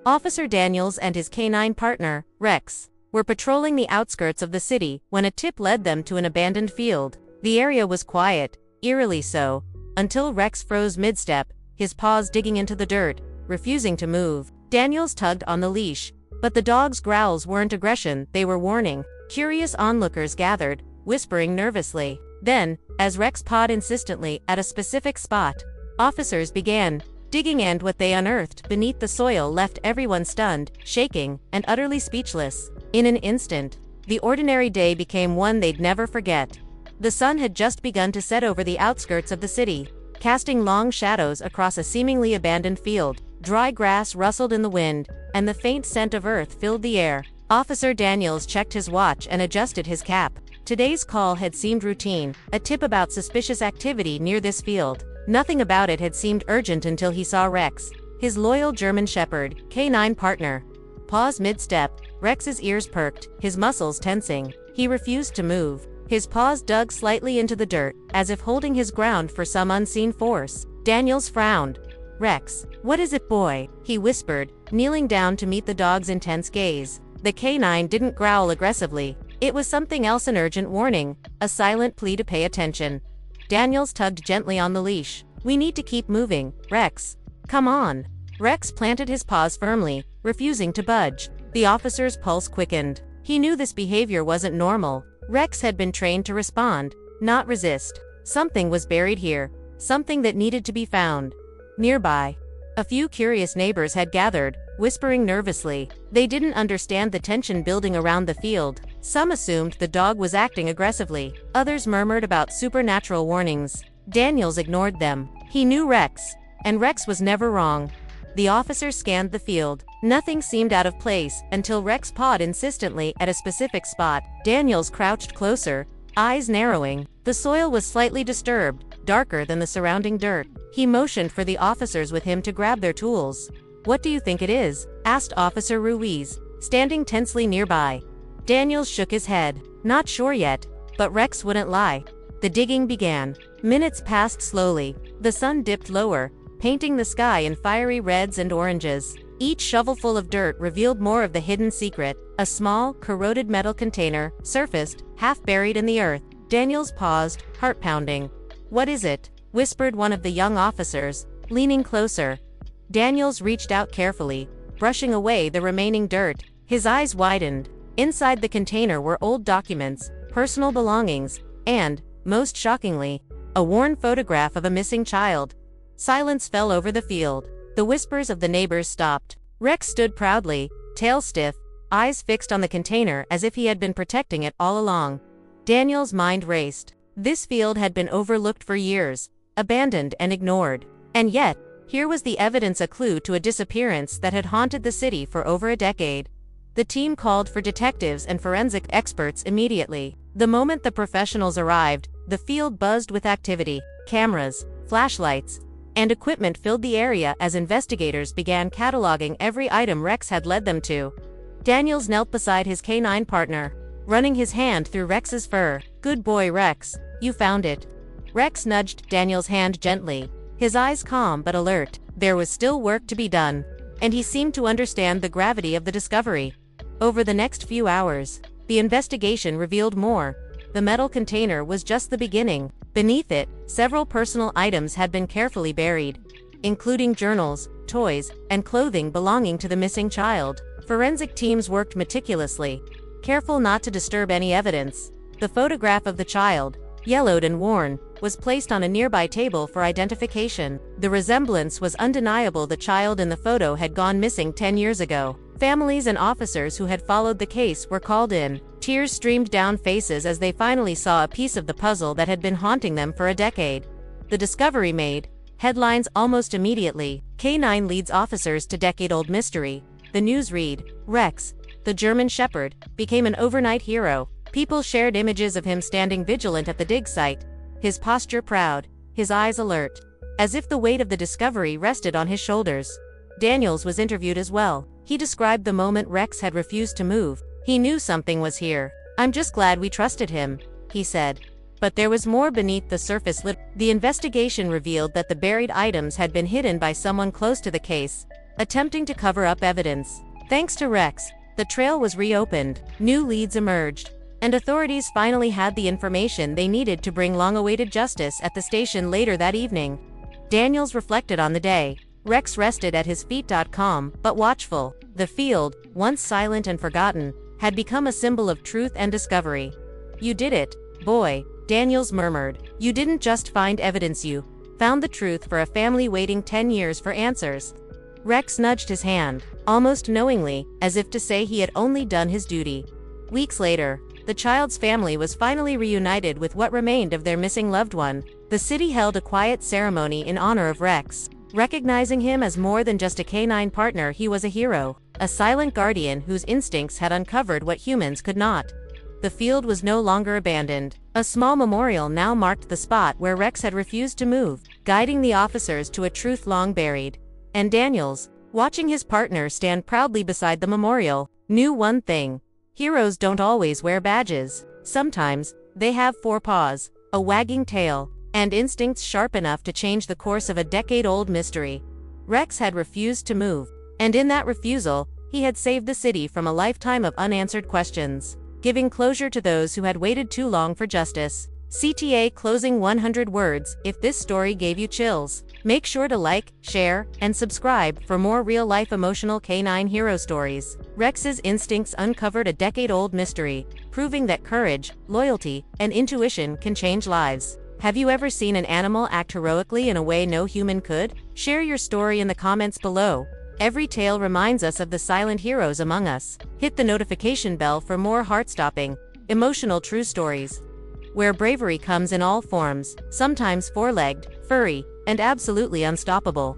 Officer Daniels and his canine partner, Rex, were patrolling the outskirts of the city when a tip led them to an abandoned field. The area was quiet, eerily so, until Rex froze mid-step, his paws digging into the dirt, refusing to move. Daniels tugged on the leash, but the dog's growls weren't aggression, they were warning. Curious onlookers gathered, whispering nervously. Then, as Rex pawed insistently at a specific spot, officers began digging, and what they unearthed beneath the soil left everyone stunned, shaking, and utterly speechless. In an instant, the ordinary day became one they'd never forget. The sun had just begun to set over the outskirts of the city, casting long shadows across a seemingly abandoned field. Dry grass rustled in the wind, and the faint scent of earth filled the air. Officer Daniels checked his watch and adjusted his cap. Today's call had seemed routine, a tip about suspicious activity near this field. Nothing about it had seemed urgent until he saw Rex, his loyal German Shepherd, canine partner. Pause mid-step, Rex's ears perked, his muscles tensing. He refused to move. His paws dug slightly into the dirt, as if holding his ground for some unseen force. Daniels frowned. "Rex, what is it, boy?" he whispered, kneeling down to meet the dog's intense gaze. The canine didn't growl aggressively. It was something else, an urgent warning, a silent plea to pay attention. Daniels tugged gently on the leash. "We need to keep moving, Rex. Come on." Rex planted his paws firmly, refusing to budge. The officer's pulse quickened. He knew this behavior wasn't normal. Rex had been trained to respond, not resist. Something was buried here, something that needed to be found. Nearby, a few curious neighbors had gathered, whispering nervously. They didn't understand the tension building around the field. Some assumed the dog was acting aggressively. Others murmured about supernatural warnings. Daniels ignored them. He knew Rex, and Rex was never wrong. The officer scanned the field. Nothing seemed out of place until Rex pawed insistently at a specific spot. Daniels crouched closer, eyes narrowing. The soil was slightly disturbed, darker than the surrounding dirt. He motioned for the officers with him to grab their tools. "What do you think it is?" asked Officer Ruiz, standing tensely nearby. Daniels shook his head. "Not sure yet," but Rex wouldn't lie. The digging began. Minutes passed slowly. The sun dipped lower, painting the sky in fiery reds and oranges. Each shovelful of dirt revealed more of the hidden secret. A small, corroded metal container surfaced, half buried in the earth. Daniels paused, heart pounding. "What is it?" whispered one of the young officers, leaning closer. Daniels reached out carefully, brushing away the remaining dirt. His eyes widened. Inside the container were old documents, personal belongings, and, most shockingly, a worn photograph of a missing child. Silence fell over the field. The whispers of the neighbors stopped. Rex stood proudly, tail stiff, eyes fixed on the container as if he had been protecting it all along. Daniel's mind raced. This field had been overlooked for years, abandoned and ignored. And yet, here was the evidence, a clue to a disappearance that had haunted the city for over a decade. The team called for detectives and forensic experts immediately. The moment the professionals arrived, the field buzzed with activity. Cameras, flashlights, and equipment filled the area as investigators began cataloging every item Rex had led them to. Daniels knelt beside his canine partner, running his hand through Rex's fur. "Good boy, Rex. You found it." Rex nudged Daniels' hand gently, his eyes calm but alert. There was still work to be done, and he seemed to understand the gravity of the discovery. Over the next few hours, the investigation revealed more. The metal container was just the beginning. Beneath it, several personal items had been carefully buried, including journals, toys, and clothing belonging to the missing child. Forensic teams worked meticulously, careful not to disturb any evidence. The photograph of the child, yellowed and worn, was placed on a nearby table for identification. The resemblance was undeniable. The child in the photo had gone missing 10 years ago. Families and officers who had followed the case were called in. Tears streamed down faces as they finally saw a piece of the puzzle that had been haunting them for a decade. The discovery made headlines almost immediately. K9 leads officers to decade-old mystery. The news read, "Rex, the German Shepherd, became an overnight hero." People shared images of him standing vigilant at the dig site, his posture proud, his eyes alert, as if the weight of the discovery rested on his shoulders. Daniels was interviewed as well. He described the moment Rex had refused to move. He knew something was here. "I'm just glad we trusted him," he said. But there was more beneath the surface. The investigation revealed that the buried items had been hidden by someone close to the case, attempting to cover up evidence. Thanks to Rex, the trail was reopened, new leads emerged, and authorities finally had the information they needed to bring long-awaited justice at the station later that evening. Daniels reflected on the day. Rex rested at his feet, calm but watchful. The field, once silent and forgotten, had become a symbol of truth and discovery. "You did it, boy," Daniels murmured. "You didn't just find evidence, you found the truth for a family waiting 10 years for answers." Rex nudged his hand, almost knowingly, as if to say he had only done his duty. Weeks later, the child's family was finally reunited with what remained of their missing loved one. The city held a quiet ceremony in honor of Rex, recognizing him as more than just a canine partner. He was a hero, a silent guardian whose instincts had uncovered what humans could not. The field was no longer abandoned. A small memorial now marked the spot where Rex had refused to move, guiding the officers to a truth long buried. And Daniels, watching his partner stand proudly beside the memorial, knew one thing: heroes don't always wear badges. Sometimes, they have 4 paws, a wagging tail, and instincts sharp enough to change the course of a decade-old mystery. Rex had refused to move, and in that refusal, he had saved the city from a lifetime of unanswered questions, giving closure to those who had waited too long for justice. CTA closing 100 words. If this story gave you chills, make sure to like, share, and subscribe for more real-life emotional canine hero stories. Rex's instincts uncovered a decade-old mystery, proving that courage, loyalty, and intuition can change lives. Have you ever seen an animal act heroically in a way no human could? Share your story in the comments below. Every tale reminds us of the silent heroes among us. Hit the notification bell for more heart-stopping, emotional true stories, where bravery comes in all forms, sometimes four-legged, furry, and absolutely unstoppable.